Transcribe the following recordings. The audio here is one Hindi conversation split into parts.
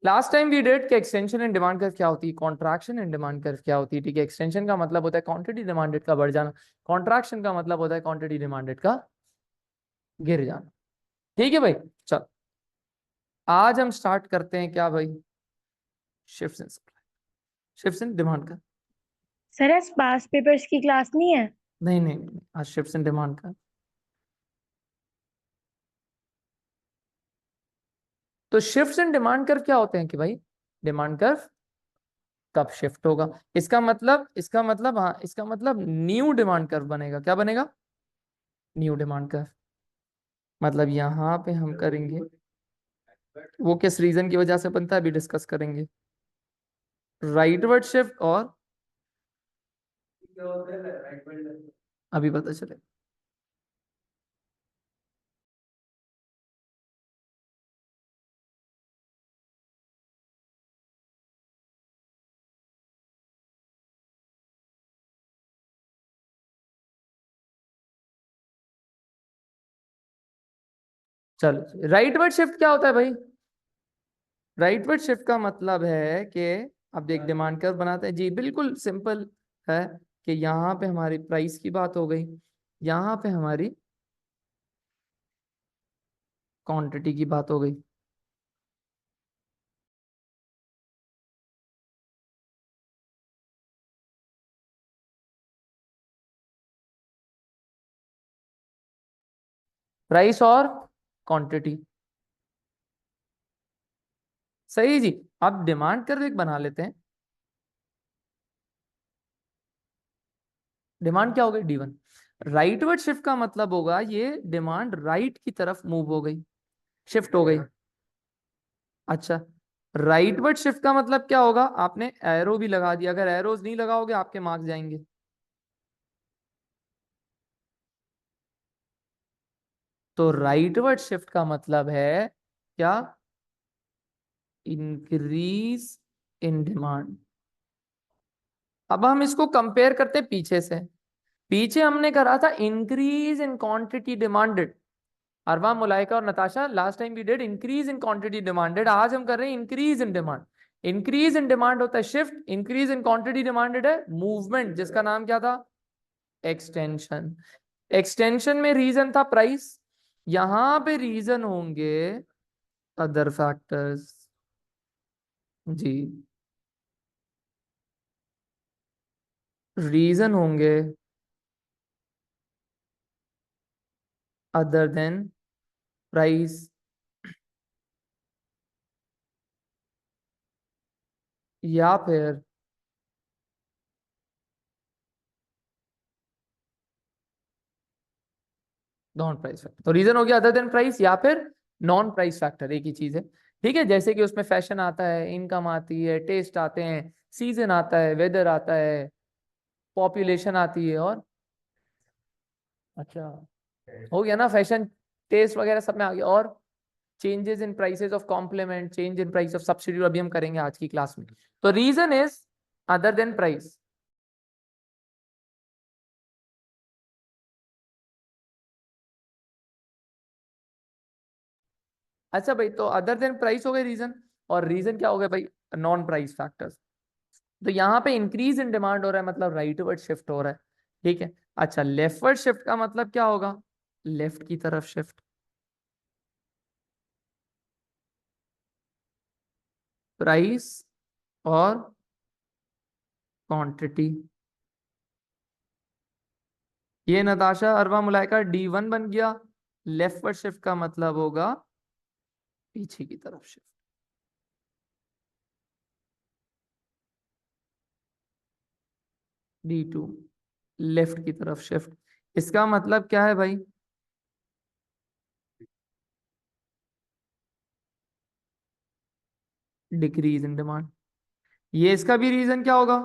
लास्ट टाइम वी डिड कि एक्सटेंशन इन डिमांड कर्व क्या होती है, कॉन्ट्रैक्शन इन डिमांड कर्व क्या होती है। ठीक है, एक्सटेंशन का मतलब होता है क्वांटिटी डिमांडेड का बढ़ जाना, कॉन्ट्रैक्शन का मतलब होता है क्वांटिटी डिमांडेड का गिर जाना। ठीक है भाई, चल आज हम स्टार्ट करते हैं क्या भाई, shifts in supply, shifts in demand का। सर आज पास पेपर्स की क्लास नहीं है। नहीं नहीं नहीं, आज शिफ्ट्स इन डिमांड का। तो शिफ्ट्स इन डिमांड कर्व क्या होते हैं कि भाई, डिमांड कर्व कब शिफ्ट होगा, इसका मतलब हाँ, इसका मतलब न्यू डिमांड कर्व बनेगा। क्या बनेगा, न्यू डिमांड कर्व। मतलब यहां पे हम करेंगे, वो किस रीजन की वजह से बनता है अभी डिस्कस करेंगे, राइटवर्ड शिफ्ट और अभी पता चले। चलो, राइटवर्ड शिफ्ट क्या होता है भाई, राइटवर्ड शिफ्ट का मतलब है कि अब देख डिमांड कर्व बनाते हैं जी, बिल्कुल सिंपल है कि यहाँ पे हमारी प्राइस की बात हो गई, यहाँ पे हमारी क्वांटिटी की बात हो गई। प्राइस और क्वांटिटी, सही जी। अब डिमांड कर्व एक बना लेते हैं, डिमांड क्या हो गई D1। राइटवर्ड शिफ्ट का मतलब होगा ये डिमांड राइट की तरफ मूव हो गई, शिफ्ट हो गई। अच्छा, राइटवर्ड शिफ्ट का मतलब क्या होगा, आपने एरो भी लगा दिया, अगर एरोज नहीं लगाओगे आपके मार्क्स जाएंगे। तो राइटवर्ड शिफ्ट का मतलब है क्या, इंक्रीज इन डिमांड। अब हम इसको कंपेयर करते हैं पीछे से, पीछे हमने करा था increase in quantity demanded, Arwa Mulaika और Natasha last time we did increase in quantity demanded, आज हम कर रहे हैं increase in demand. Increase in demand होता है shift, increase in quantity demanded है मूवमेंट, जिसका नाम क्या था, एक्सटेंशन। एक्सटेंशन में रीजन था प्राइस, यहां पे रीजन होंगे अदर फैक्टर्स जी, रीजन होंगे अदर देन प्राइस, या फिर नॉन प्राइस फैक्टर। तो रीजन हो गया अदर देन प्राइस या फिर नॉन प्राइस फैक्टर, एक ही चीज है। ठीक है, जैसे कि उसमें फैशन आता है, इनकम आती है, टेस्ट आते हैं, सीजन आता है, वेदर आता है, पॉपुलेशन आती है, और अच्छा हो गया ना, फैशन टेस्ट वगैरह सब में आ गया, और changes in prices of complement, change in price of subsidy, अभी हम करेंगे आज की क्लास में। तो reason is other than price. अच्छा भाई, तो अदर देन प्राइस हो गए रीजन, और रीजन क्या हो गया भाई, नॉन प्राइस फैक्टर्स। तो यहाँ पे इंक्रीज इन डिमांड हो रहा है, मतलब राइटवर्ड शिफ्ट हो रहा है। ठीक है, अच्छा लेफ्टवर्ड शिफ्ट का मतलब क्या होगा, लेफ्ट की तरफ शिफ्ट। प्राइस और क्वांटिटी, ये नताशा अरवा मुलाइका D1 बन गया। लेफ्टवर्ड शिफ्ट का मतलब होगा पीछे की तरफ शिफ्ट, D2 लेफ्ट की तरफ शिफ्ट। इसका मतलब क्या है भाई, डिक्रीज इन डिमांड। ये इसका भी रीजन क्या होगा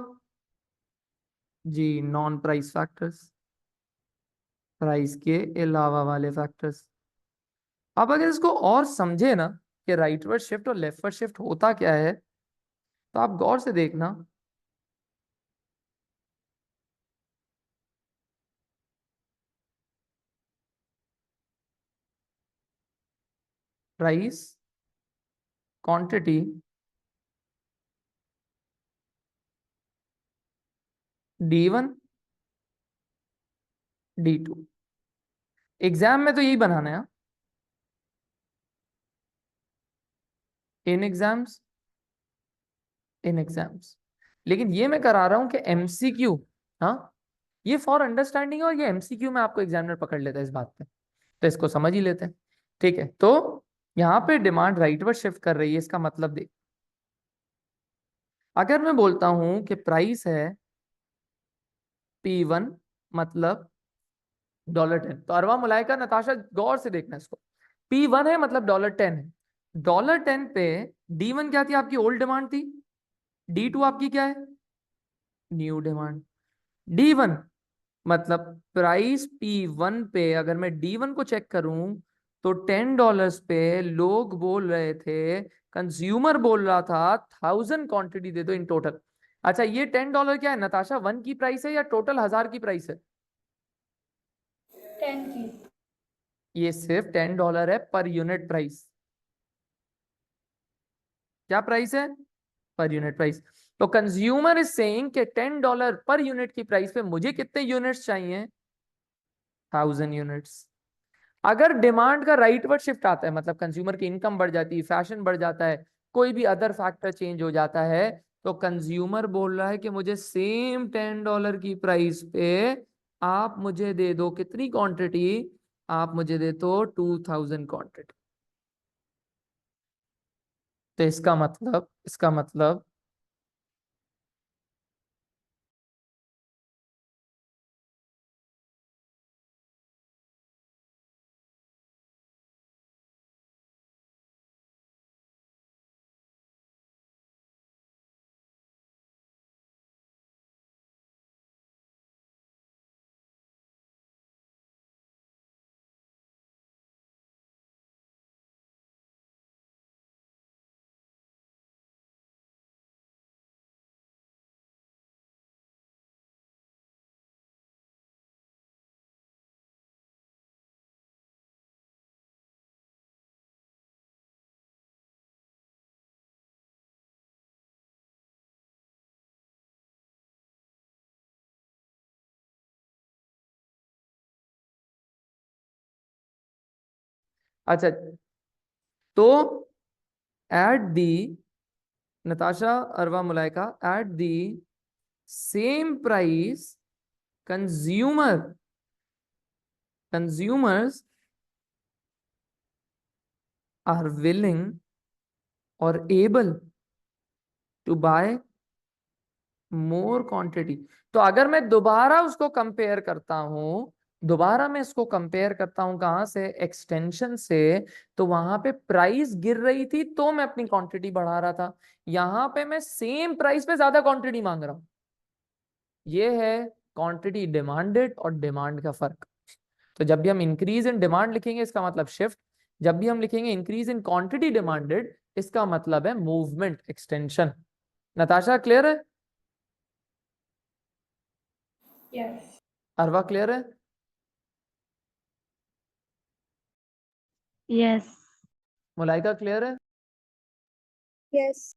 जी, नॉन प्राइस फैक्टर्स, प्राइस के अलावा वाले फैक्टर्स। अब अगर इसको और समझे ना कि राइटवर्ड शिफ्ट और लेफ्टवर्ड शिफ्ट होता क्या है, तो आप गौर से देखना, price, quantity, D1 D2। Exam में तो यही बनाना है, इन एग्जाम्स इन एग्जाम्स। लेकिन ये मैं करा रहा हूं कि एमसीक्यू, हाँ, ये फॉर अंडरस्टैंडिंग है, और ये एमसीक्यू में आपको एग्जामिनर पकड़ लेता है इस बात पे, तो इसको समझ ही लेते हैं। ठीक है, तो यहाँ पे डिमांड राइटवर्ड शिफ्ट कर रही है, इसका मतलब देख, अगर मैं बोलता हूं कि प्राइस है P1, मतलब $10, तो अरवा मुलायका नताशा गौर से देखना इसको, P1 है मतलब $10 है। $10 पे D1 क्या थी, आपकी ओल्ड डिमांड थी, D2 आपकी क्या है, न्यू डिमांड। D1 मतलब प्राइस P1 पे अगर मैं D1 को चेक करूं तो $10 पे लोग बोल रहे थे, कंज्यूमर बोल रहा था 1000 क्वांटिटी दे दो इन टोटल। अच्छा, ये $10 क्या है नताशा, 1 की प्राइस है या टोटल 1000 की प्राइस है? 10 की। ये सिर्फ $10 है पर यूनिट प्राइस। क्या प्राइस है, पर यूनिट प्राइस। तो कंज्यूमर इज सेइंग कि $10 पर यूनिट की प्राइस पे मुझे कितने यूनिट्स चाहिए, 1000 यूनिट्स। अगर डिमांड का राइटवर्ड शिफ्ट आता है, मतलब कंज्यूमर की इनकम बढ़ जाती है, फैशन बढ़ जाता है, कोई भी अदर फैक्टर चेंज हो जाता है, तो कंज्यूमर बोल रहा है कि मुझे सेम $10 की प्राइस पे आप मुझे दे दो कितनी क्वांटिटी, आप मुझे दे दो 2000 क्वांटिटी। तो इसका मतलब अच्छा, तो एट दी नताशा अरवा मुलायका, at the same price consumers are willing or able to buy more quantity। तो अगर मैं दोबारा उसको कंपेयर करता हूं, दोबारा मैं इसको कंपेयर करता हूं कहां से, एक्सटेंशन से, तो वहां पे प्राइस गिर रही थी तो मैं अपनी क्वांटिटी बढ़ा रहा था, यहां पे मैं सेम प्राइस पे ज्यादा क्वांटिटी मांग रहा हूं। ये है क्वांटिटी डिमांडेड और डिमांड का फर्क। तो जब भी हम इंक्रीज इन डिमांड लिखेंगे इसका मतलब शिफ्ट, जब भी हम लिखेंगे इंक्रीज इन क्वांटिटी डिमांडेड इसका मतलब है मूवमेंट, एक्सटेंशन। नताशा क्लियर है, यस। अरवा क्लियर है, यस। मुलाइका क्लियर है? यस।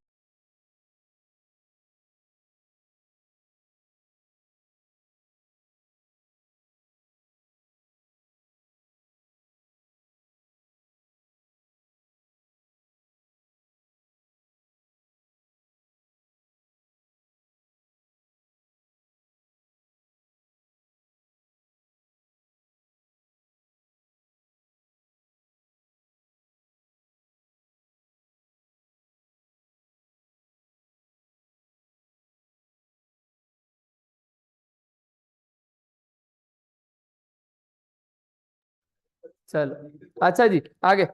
चलो अच्छा जी, आगे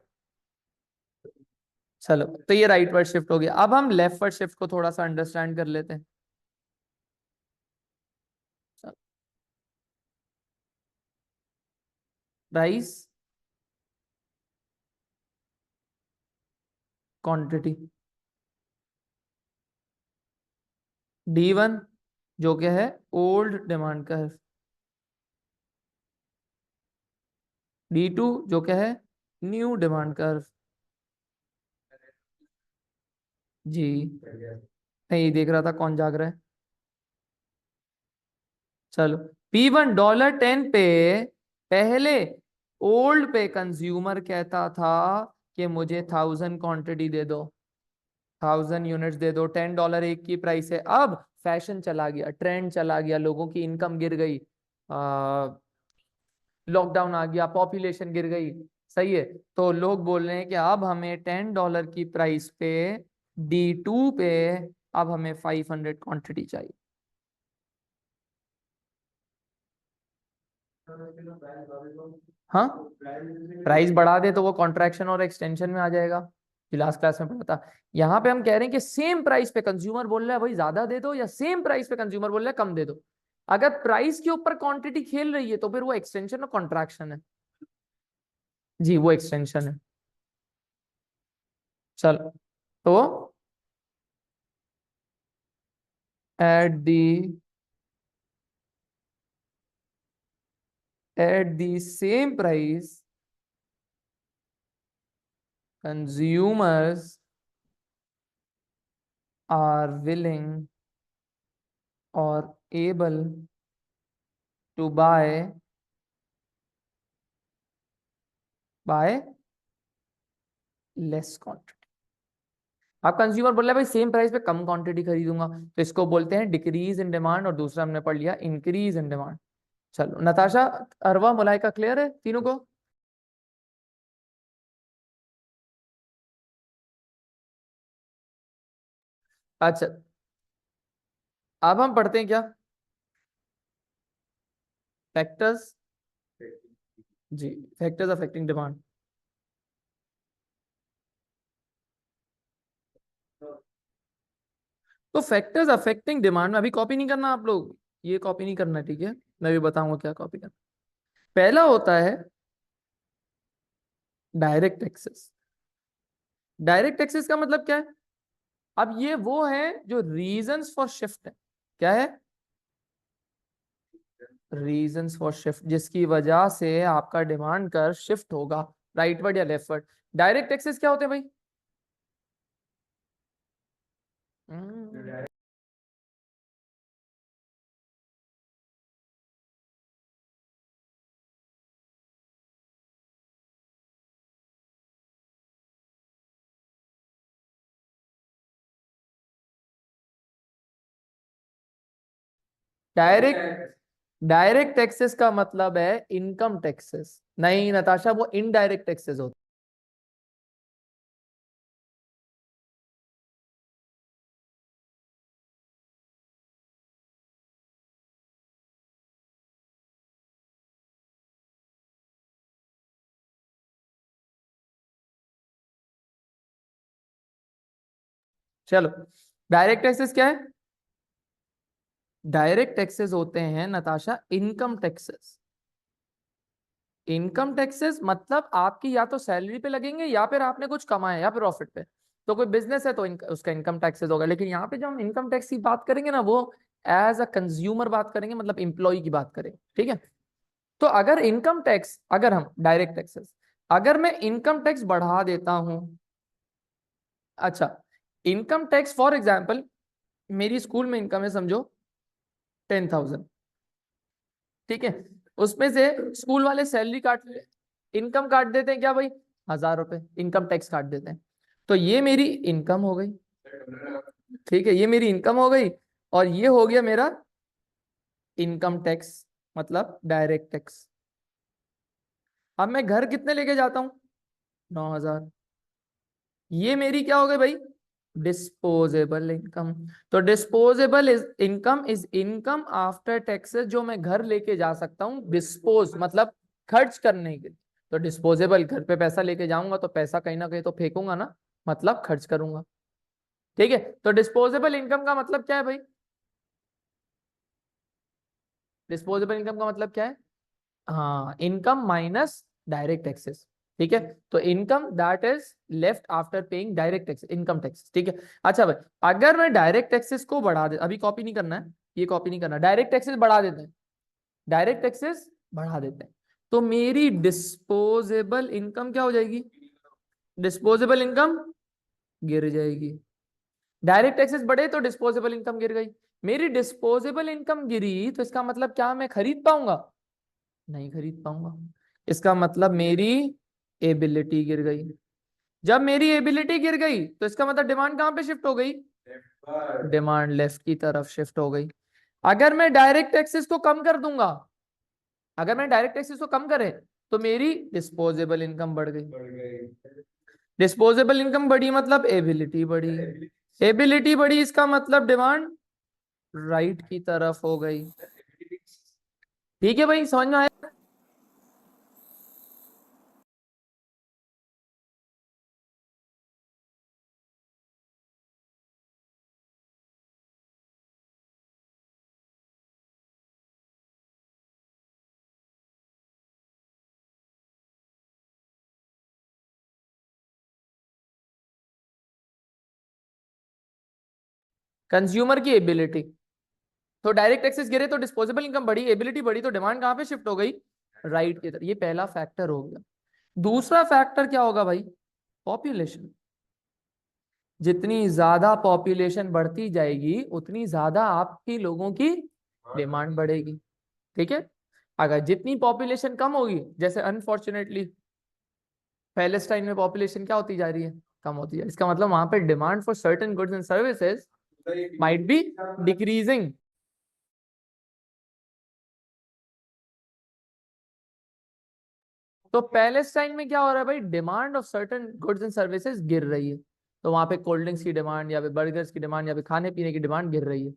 चलो। तो ये राइट वर्ड शिफ्ट हो गया, अब हम लेफ्ट वर्ड शिफ्ट को थोड़ा सा अंडरस्टैंड कर लेते हैं। प्राइस क्वांटिटी D1 जो क्या है, ओल्ड डिमांड का है, D2 जो क्या है, न्यू डिमांड कर्व। जी, मैं ये देख रहा था कौन जाग रहा है। चलो, P1 $10 पे पहले ओल्ड पे कंज्यूमर कहता था कि मुझे 1000 क्वांटिटी दे दो, 1000 यूनिट्स दे दो, $10 एक की प्राइस है। अब फैशन चला गया, ट्रेंड चला गया, लोगों की इनकम गिर गई, लॉकडाउन आ गया, पॉपुलेशन गिर गई, सही है। तो लोग बोल रहे हैं कि अब हमें $10 की प्राइस पे D2 पे अब हमें 500 क्वांटिटी चाहिए। हाँ, प्राइस बढ़ा दे तो वो कॉन्ट्रैक्शन और एक्सटेंशन में आ जाएगा, जो लास्ट क्लास में पढ़ा था। यहाँ पे हम कह रहे हैं कि सेम प्राइस पे कंज्यूमर बोल रहा है भाई ज्यादा दे दो, या सेम प्राइस पे कंज्यूमर बोल रहा है कम दे दो। अगर प्राइस के ऊपर क्वांटिटी खेल रही है तो फिर वो एक्सटेंशन और कॉन्ट्रैक्शन है। जी, वो एक्सटेंशन है। चलो, तो at the same price consumers are willing or able to buy less quantity। आप कंज्यूमर बोल रहे हैं भाई सेम प्राइस पे कम क्वांटिटी खरीदूंगा, तो इसको बोलते हैं डिक्रीज इन डिमांड, और दूसरा हमने पढ़ लिया इंक्रीज इन डिमांड। चलो नताशा, अरवा, मुलाइका क्लियर है तीनों को? अच्छा, अब हम पढ़ते हैं क्या, फैक्टर्स। जी, फैक्टर्स अफेक्टिंग डिमांड। तो फैक्टर्स अफेक्टिंग डिमांड में अभी कॉपी नहीं करना आप लोग, ये कॉपी नहीं करना, ठीक है? मैं भी बताऊंगा क्या कॉपी करना। पहला होता है डायरेक्ट टैक्सेस। डायरेक्ट टैक्सेस का मतलब क्या है? अब ये वो है जो रीजंस फॉर शिफ्ट है। क्या है? रीजंस फॉर शिफ्ट, जिसकी वजह से आपका डिमांड कर शिफ्ट होगा, राइटवर्ड या लेफ्टवर्ड। डायरेक्ट टैक्सेस क्या होते हैं भाई? डायरेक्ट डायरेक्ट टैक्सेस का मतलब है इनकम टैक्सेस। नहीं नताशा, वो इनडायरेक्ट टैक्सेस होते हैं। चलो, डायरेक्ट टैक्सेस क्या है? डायरेक्ट टैक्सेस होते हैं Natasha income taxes. Income taxes मतलब आपकी या तो सैलरी पे लगेंगे, या फिर आपने कुछ कमाया, या फिर प्रॉफिट पे। तो कोई बिजनेस है तो उसका इनकम टैक्सेस होगा। लेकिन यहाँ पे जब हम इनकम टैक्स की बात करेंगे ना, वो एज अ कंज्यूमर बात करेंगे, मतलब इंप्लॉय की बात करेंगे, ठीक है? तो अगर इनकम टैक्स, अगर हम डायरेक्ट टैक्सेस, अगर मैं इनकम टैक्स बढ़ा देता हूं, अच्छा, इनकम टैक्स फॉर एग्जाम्पल, मेरी स्कूल में इनकम है समझो 10,000, ठीक है? उसमें से स्कूल वाले सैलरी काट, इनकम काट देते हैं क्या भाई, 1000 रुपए इनकम टैक्स काट देते हैं। तो ये मेरी इनकम हो गई, ठीक है? ये मेरी इनकम हो गई, और ये हो गया मेरा इनकम टैक्स, मतलब डायरेक्ट टैक्स। अब मैं घर कितने लेके जाता हूँ, 9,000। ये मेरी क्या हो गई भाई, डिस्पोजेबल इनकम। तो disposable income is income after taxes, जो मैं घर लेके जा सकता हूँ, डिस्पोज मतलब खर्च करने के लिए। तो डिस्पोजेबल, घर पे पैसा लेके जाऊंगा तो पैसा कहीं ना कहीं तो फेंकूंगा ना, मतलब खर्च करूंगा, ठीक है? तो डिस्पोजेबल इनकम का मतलब क्या है भाई? डिस्पोजेबल इनकम का मतलब क्या है? हाँ, इनकम माइनस डायरेक्ट टैक्सेस, ठीक है? तो income that is left after paying direct tax, income tax, ठीक है? अच्छा भाई, अगर मैं डायरेक्ट टैक्सेस को बढ़ा दे, अभी कॉपी नहीं करना है, ये कॉपी नहीं करना, डायरेक्ट टैक्सेस बढ़ा देते हैं, डायरेक्ट टैक्सेस बढ़ा देते हैं, तो मेरी डिस्पोजेबल इनकम क्या हो जाएगी? डिस्पोजेबल इनकम गिर जाएगी। डायरेक्ट टैक्सेस बढ़े तो डिस्पोजेबल इनकम गिर गई। मेरी डिस्पोजेबल इनकम गिरी तो इसका मतलब क्या मैं खरीद पाऊंगा? नहीं खरीद पाऊंगा। इसका मतलब मेरी एबिलिटी गिर गई। जब मेरी एबिलिटी गिर गई तो इसका मतलब डिमांड कहां पे शिफ्ट हो गई? डिमांड लेफ्ट की तरफ शिफ्ट हो गई। अगर मैं डायरेक्ट टैक्सेस को कम कर दूंगा, अगर मैं डायरेक्ट टैक्सेस को कम करे तो मेरी डिस्पोजेबल इनकम बढ़ गई। डिस्पोजेबल इनकम बढ़ी मतलब एबिलिटी बढ़ी। एबिलिटी बढ़ी इसका मतलब डिमांड राइट की तरफ हो गई। ठीक है भाई, समझ में आया? कंज्यूमर की एबिलिटी, तो डायरेक्ट टैक्सेस गिरे तो डिस्पोजेबल इनकम बढ़ी, एबिलिटी बढ़ी तो डिमांड कहां पे शिफ्ट हो गई? राइट की तरफ। ये पहला फैक्टर हो गया। दूसरा फैक्टर क्या होगा भाई? पॉपुलेशन। जितनी ज्यादा पॉपुलेशन बढ़ती जाएगी उतनी ज्यादा आपकी लोगों की डिमांड बढ़ेगी। ठीक है। अगर जितनी पॉपुलेशन कम होगी, जैसे अनफॉर्चुनेटली पैलेस्टाइन में पॉपुलेशन क्या होती जा रही है? कम होती जा रही है। इसका मतलब वहां पे demand for certain goods and services might be decreasing. तो पैलेस्टाइन में क्या हो रहा है भाई? Demand of certain goods and services गिर रही है। तो वहां पे कोल्ड ड्रिंक्स की डिमांड या फिर बर्गर्स की डिमांड या फिर खाने पीने की डिमांड गिर रही है।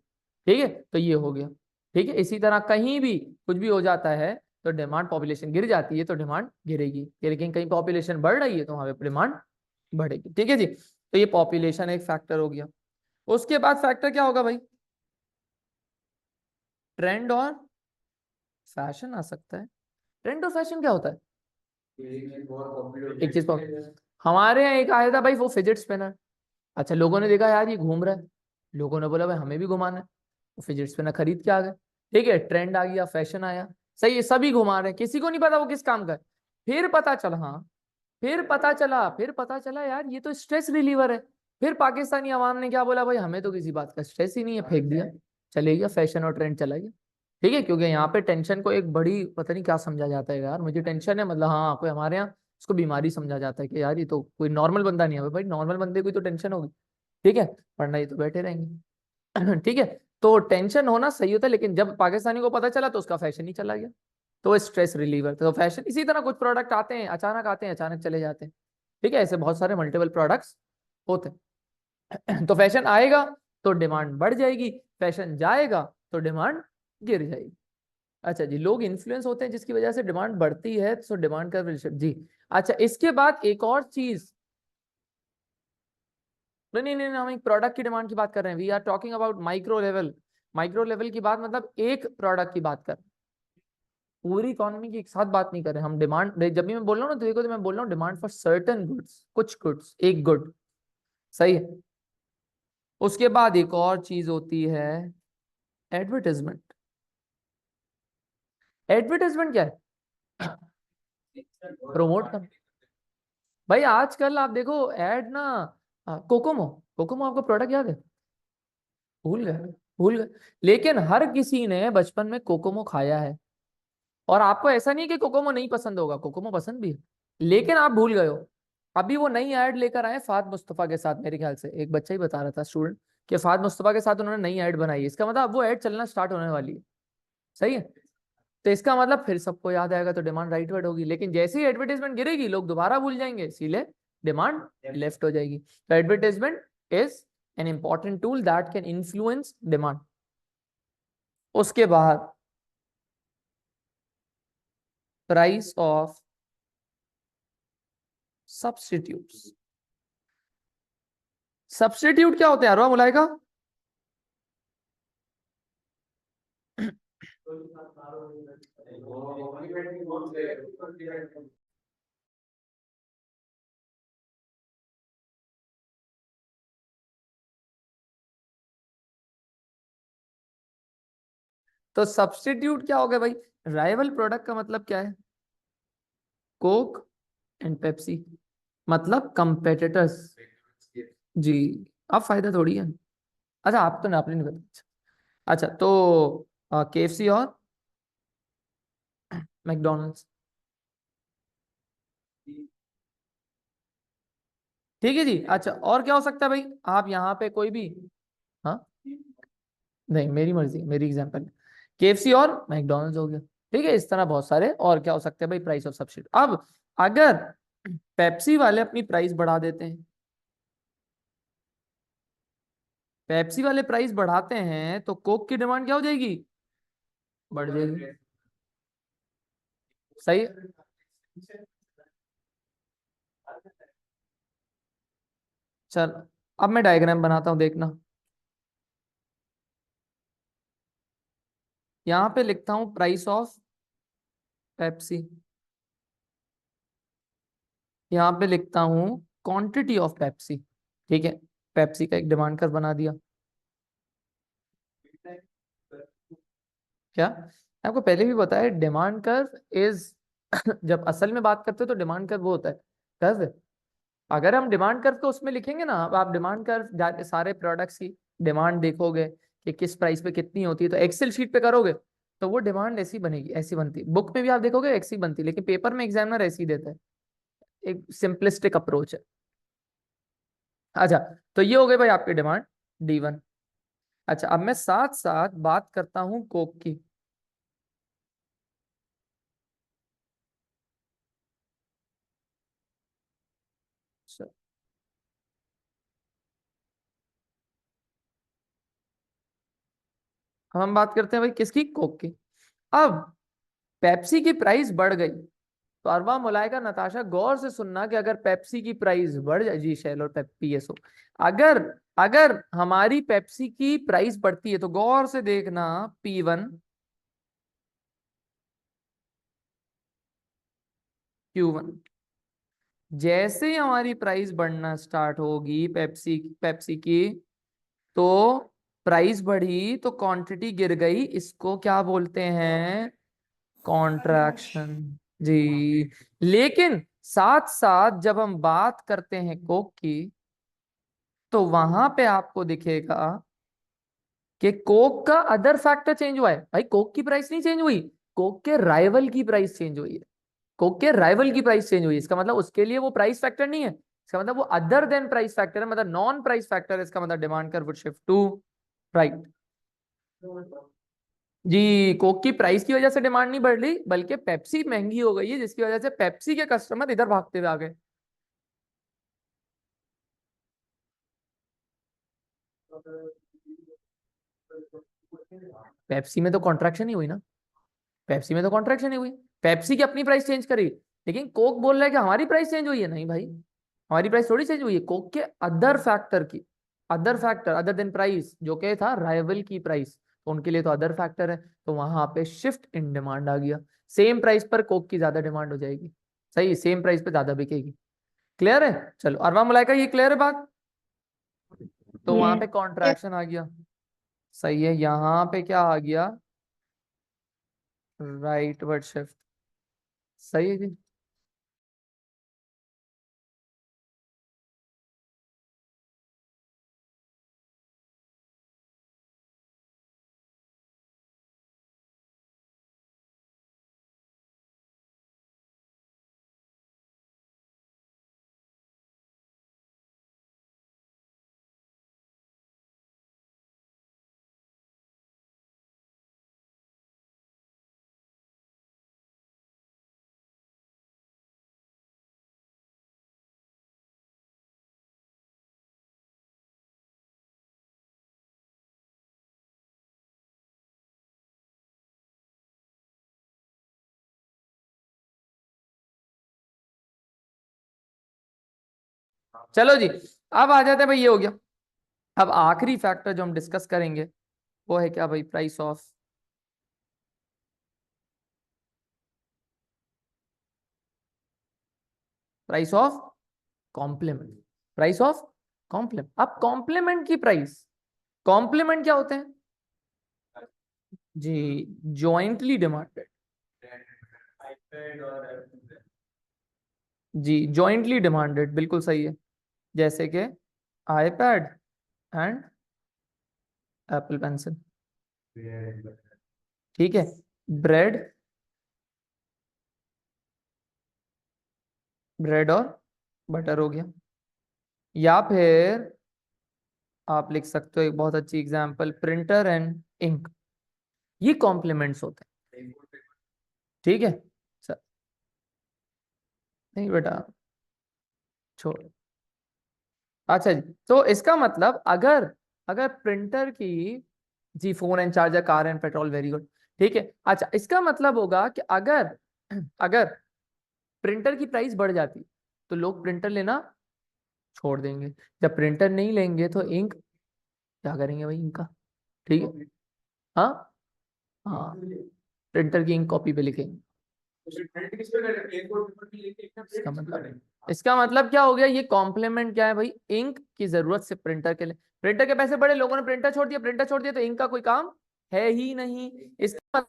ठीक है, तो ये हो गया। ठीक है, इसी तरह कहीं भी कुछ भी हो जाता है तो डिमांड, पॉपुलेशन गिर जाती है तो डिमांड गिरेगी, लेकिन कहीं पॉपुलेशन बढ़ रही है तो वहां पे डिमांड बढ़ेगी। ठीक है जी, तो ये पॉपुलेशन एक फैक्टर हो गया। उसके बाद फैक्टर क्या होगा भाई? ट्रेंड और फैशन आ सकता है। ट्रेंड और फैशन क्या होता है? एक चीज हमारे यहाँ एक आया था भाई, वो फिजिट स्पिनर। अच्छा, लोगों ने देखा यार ये घूम रहा है, लोगों ने बोला भाई हमें भी घुमाना है, वो फिजिट स्पिनर खरीद के आ गए। ठीक है, ट्रेंड आ गया, फैशन आया, सही है, सभी घुमा रहे हैं, किसी को नहीं पता वो किस काम का है। फिर पता चला, हाँ, फिर पता चला यार ये तो स्ट्रेस रिलीवर है। फिर पाकिस्तानी अवाम ने क्या बोला, भाई हमें तो किसी बात का स्ट्रेस ही नहीं है, फेंक दिया, चले गया, फैशन और ट्रेंड चला गया। ठीक है, क्योंकि यहाँ पे टेंशन को एक बड़ी पता नहीं क्या समझा जाता है यार, मुझे टेंशन है मतलब, हाँ कोई हमारे यहाँ उसको बीमारी समझा जाता है कि यार ये तो कोई नॉर्मल बंदा नहीं है। भाई नॉर्मल बंदे को तो टेंशन होगी। ठीक है, वरना ये तो बैठे रहेंगे। ठीक है, तो टेंशन होना सही होता है, लेकिन जब पाकिस्तानी को पता चला तो उसका फैशन ही चला गया। तो स्ट्रेस रिलीवर, तो फैशन इसी तरह कुछ प्रोडक्ट आते हैं, अचानक आते हैं, अचानक चले जाते हैं। ठीक है, ऐसे बहुत सारे मल्टीपल प्रोडक्ट्स होते हैं। तो फैशन आएगा तो डिमांड बढ़ जाएगी, फैशन जाएगा तो डिमांड गिर जाएगी। अच्छा जी, लोग इन्फ्लुएंस होते हैं जिसकी वजह से डिमांड बढ़ती है, तो डिमांड का रिलेशन जी। अच्छा, इसके बाद एक और चीज, नहीं नहीं नहीं, हम एक प्रोडक्ट की डिमांड की बात कर रहे हैं। We are talking about micro level. Micro level की बात मतलब एक प्रोडक्ट की बात कर रहे हैं, पूरी इकोनॉमी की एक साथ बात नहीं कर रहे हम। डिमांड जब भी मैं बोल रहा हूँ ना, तो देखो, तो मैं बोल रहा हूँ डिमांड फॉर सर्टेन गुड्स, कुछ गुड्स, एक गुड, सही है। उसके बाद एक और चीज होती है एडवर्टाइजमेंट। एडवर्टाइजमेंट क्या है? प्रमोट कर। भाई आजकल आप देखो एड ना, कोकोमो, कोकोमो आपको प्रोडक्ट याद है? भूल गए, भूल गए। लेकिन हर किसी ने बचपन में कोकोमो खाया है। और आपको ऐसा नहीं कि कोकोमो नहीं पसंद होगा, कोकोमो पसंद भी है, लेकिन आप भूल गए हो। अभी वो नई ऐड लेकर आए फाद मुस्तफा के साथ, मेरे ख्याल से एक बच्चा ही बता रहा था, स्टूडेंट, कि फाद मुस्तफा के साथ उन्होंने नई ऐड बनाई है। इसका मतलब अब वो ऐड चलना स्टार्ट होने वाली है। सही है, तो इसका मतलब फिर सबको याद आएगा तो डिमांड राइटवर्ड होगी, लेकिन जैसे ही एडवर्टाइजमेंट गिरेगी लोग दोबारा भूल जाएंगे, इसीलिए डिमांड लेफ्ट हो जाएगी। तो advertisement is an important tool that can influence demand. उसके बाद प्राइस ऑफ सब्स्टिट्यूट्स। सब्स्टिट्यूट क्या होते हैं अरवा मुलायका? तो सब्स्टिट्यूट क्या हो गया भाई? राइवल प्रोडक्ट का मतलब क्या है? कोक एंड पेप्सी, मतलब कंपेटिटर्स। जी, अब फायदा थोड़ी है। अच्छा, आप तो नापने नहीं पता। अच्छा तो KFC और मैकडोनल्ड्स। ठीक है जी। अच्छा और क्या हो सकता है भाई, आप यहाँ पे कोई भी। हाँ नहीं, मेरी मर्जी, मेरी एग्जांपल। KFC और मैकडोनल्ड्स हो गया। ठीक है, इस तरह बहुत सारे और क्या हो सकते हैं भाई, प्राइस ऑफ सब्सिडी। अब अगर पेप्सी वाले अपनी प्राइस बढ़ा देते हैं, पेप्सी वाले प्राइस बढ़ाते हैं तो कोक की डिमांड क्या हो जाएगी, बढ़ जाएगी। सही। चल अब मैं डायग्राम बनाता हूं, देखना। यहां पे लिखता हूं प्राइस ऑफ पेप्सी, यहां पे लिखता हूं क्वांटिटी ऑफ पेप्सी। ठीक है, पेप्सी का एक डिमांड कर्व बना दिया। क्या, आपको पहले भी बताया डिमांड कर्व इज जब असल में बात करते हो तो डिमांड कर्व वो होता है कर्व। अगर हम डिमांड कर्व को उसमें लिखेंगे ना, अब आप डिमांड कर्व सारे प्रोडक्ट्स की डिमांड देखोगे कि किस प्राइस पे कितनी होती है, तो एक्सेल शीट पे करोगे तो वो डिमांड ऐसी बनेगी, ऐसी बनती। बुक में भी आप देखोगे ऐसी बनती, लेकिन पेपर में एग्जामिनर ऐसी देता है। एक सिंपलिस्टिक अप्रोच है। अच्छा, तो ये हो गए भाई आपके डिमांड D1। अच्छा अब मैं साथ साथ बात करता हूं कोक की। अब हम बात करते हैं भाई किसकी, कोक की। अब पेप्सी की प्राइस बढ़ गई, तो अरवा मुलायका नताशा गौर से सुनना कि अगर पेप्सी की प्राइस बढ़ जाए, जी शैल और PSO, अगर अगर हमारी पेप्सी की प्राइस बढ़ती है तो गौर से देखना P1 Q1, जैसे ही हमारी प्राइस बढ़ना स्टार्ट होगी पेप्सी पेप्सी की, तो प्राइस बढ़ी तो क्वांटिटी गिर गई, इसको क्या बोलते हैं, कॉन्ट्रैक्शन। जी। लेकिन साथ साथ जब हम बात करते हैं कोक की, तो वहां पे आपको दिखेगा कि कोक का अदर फैक्टर चेंज हुआ है। भाई कोक की प्राइस नहीं चेंज हुई, कोक के राइवल की प्राइस चेंज हुई है। कोक के राइवल की प्राइस चेंज हुई है, इसका मतलब उसके लिए वो प्राइस फैक्टर नहीं है, इसका मतलब वो अदर देन प्राइस फैक्टर है, मतलब नॉन प्राइस फैक्टर है। इसका मतलब demand curve would shift to right. जी, कोक की प्राइस की वजह से डिमांड नहीं बढ़ रही, बल्कि पेप्सी महंगी हो गई है, जिसकी वजह से पेप्सी के कस्टमर इधर भागते हुए आ गए। पेप्सी में तो कॉन्ट्रैक्शन ही हुई ना, पेप्सी में तो कॉन्ट्रैक्शन ही हुई। पेप्सी की अपनी प्राइस चेंज करी, लेकिन कोक बोल रहा है कि हमारी प्राइस चेंज हुई है। नहीं भाई, हमारी प्राइस थोड़ी चेंज हुई है, कोक के अदर फैक्टर की, other factor other than price, जो कि था राइवल की प्राइस, तो उनके लिए तो अदर फैक्टर है, तो वहां पे शिफ्ट इन डिमांड आ गया। सेम प्राइस पर कोक की ज्यादा डिमांड हो जाएगी। सही, सेम प्राइस पे ज्यादा बिकेगी। क्लियर है। चलो अरवा मलाइका, ये क्लियर है बात। तो वहां पे Yes. कॉन्ट्रैक्शन आ गया। सही है, यहाँ पे क्या आ गया, राइट वर्ड शिफ्ट। सही है जी। चलो जी, अब आ जाते हैं भाई, ये हो गया। अब आखिरी फैक्टर जो हम डिस्कस करेंगे वो है क्या भाई, price of, price of complement, price of complement. अब कॉम्प्लीमेंट की प्राइस, कॉम्प्लीमेंट क्या होते हैं जी, जॉइंटली डिमांडेड। जी जॉइंटली डिमांडेड, बिल्कुल सही है। जैसे कि आईपैड एंड एप्पल पेंसिल। ठीक है, ब्रेड, ब्रेड और बटर हो गया। या फिर आप लिख सकते हो एक बहुत अच्छी एग्जांपल, प्रिंटर एंड इंक। ये कॉम्प्लीमेंट्स होते हैं। ठीक है सर, नहीं बेटा छोड़। अच्छा जी, तो इसका मतलब अगर अगर प्रिंटर की, जी phone and charger, car and petrol, very good. ठीक है, अच्छा इसका मतलब होगा कि अगर अगर प्रिंटर की प्राइस बढ़ जाती तो लोग प्रिंटर लेना छोड़ देंगे। जब प्रिंटर नहीं लेंगे तो इंक क्या करेंगे भाई, इंक का। ठीक है, हाँ हाँ, प्रिंटर की इंक कॉपी पे लिखेंगे। इसका मतलब क्या हो गया, ये कॉम्प्लीमेंट क्या है भाई, इंक की जरूरत से प्रिंटर के लिए। प्रिंटर के पैसे बढ़े, लोगों ने प्रिंटर छोड़ दिया, प्रिंटर छोड़ दिया तो इंक का कोई काम है ही नहीं। इसका मतलब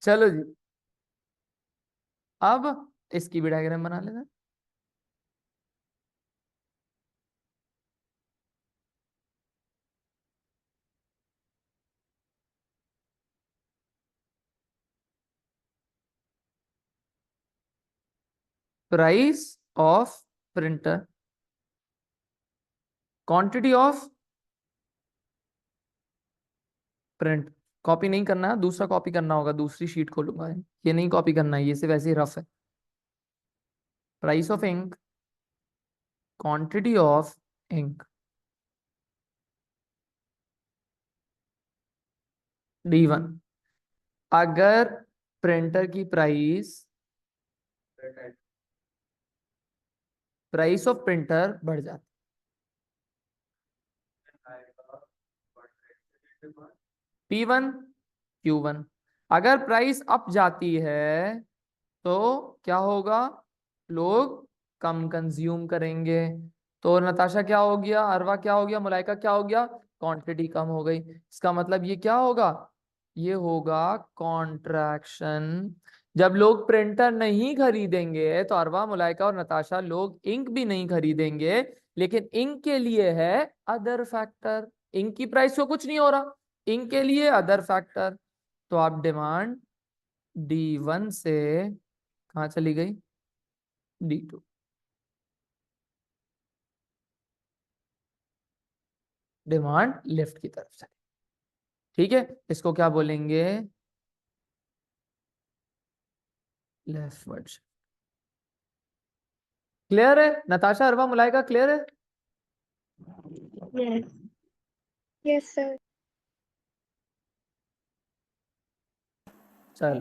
चलो जी, अब इसकी भी डायग्राम बना लेना। Price of printer, quantity of print. Copy नहीं करना है, दूसरा कॉपी करना होगा, दूसरी शीट खोलूंगा, ये नहीं कॉपी करना है, ये सिर्फ ऐसे ही रफ है। Price of ink, quantity of ink, D1। अगर प्रिंटर की प्राइस ऑफ प्रिंटर बढ़ जाती, P1 Q1। अगर प्राइस अप जाती है तो क्या होगा, लोग कम कंज्यूम करेंगे। तो नताशा क्या हो गया, अरवा क्या हो गया, मुलाइका क्या हो गया, क्वांटिटी कम हो गई। इसका मतलब ये क्या होगा, ये होगा कॉन्ट्रैक्शन। जब लोग प्रिंटर नहीं खरीदेंगे तो अरवा, मुलाइका और नताशा लोग इंक भी नहीं खरीदेंगे। लेकिन इंक के लिए है अदर फैक्टर, इंक की प्राइस को कुछ नहीं हो रहा, इंक के लिए अदर फैक्टर। तो आप डिमांड D1 से कहाँ चली गई, D2। डिमांड लेफ्ट की तरफ चली। ठीक है, इसको क्या बोलेंगे, लेफ्टवर्ड। क्लियर है नताशा, अरवा, मुलाइका, क्लियर है। Yes. Yes, sir. चल